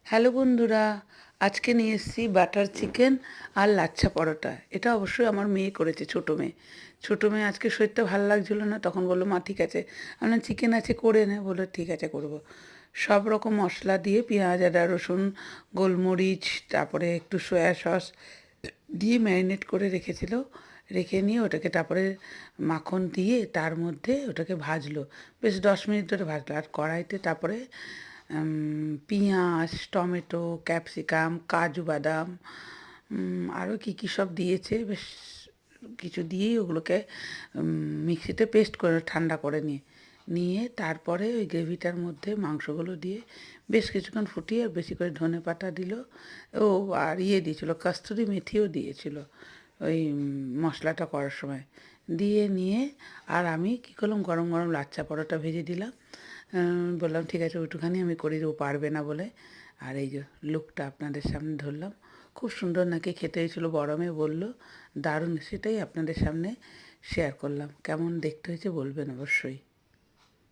Hello বন্ধুরা, আজকে নিয়ে এসেছি বাটার চিকেন আর লাচ্ছা পরোটা। এটা অবশ্যই আমার মেয়ে করেছে, ছোটো মেয়ে। ছোটো মেয়ে আজকে শরীরটা ভালো লাগছিলো না, তখন বললো মা ঠিক আছে। আমি বললাম চিকেন আছে করে নে, বললো ঠিক আছে করব। সব রকম মশলা দিয়ে পেঁয়াজ আদা রসুন গোলমরিচ তারপরে একটু সয়া সস দিয়ে ম্যারিনেট করে রেখেছিল। রেখে নিয়ে ওটাকে তারপরে মাখন দিয়ে তার মধ্যে ওটাকে ভাজলো, বেশ 10 মিনিট ধরে ভাজলো। আর কড়াইতে তারপরে পেঁয়াজ টমেটো ক্যাপসিকাম কাজু বাদাম আরও কী কী সব দিয়েছে, বেশ কিছু দিয়েই ওগুলোকে মিক্সিতে পেস্ট করে ঠান্ডা করে নিয়ে নিয়ে তারপরে ওই গ্রেভিটার মধ্যে মাংসগুলো দিয়ে বেশ কিছুক্ষণ ফুটিয়ে বেশি করে ধনেপাতা দিল। ও আর দিয়েছিল, কস্তুরি মেথিও দিয়েছিল ওই মশলাটা করার সময়। দিয়ে নিয়ে আর আমি কী করলাম, গরম গরম লাচ্ছা পরোটা ভেজে দিলাম। বললাম ঠিক আছে ওইটুখানি আমি করে দেবো, পারবে না বলে। আর এই যে লুকটা আপনাদের সামনে ধরলাম, খুব সুন্দর নাকি খেতে হয়েছিল, গরমে বলল দারুণ, সেটাই আপনাদের সামনে শেয়ার করলাম। কেমন দেখতে হয়েছে বলবেন অবশ্যই।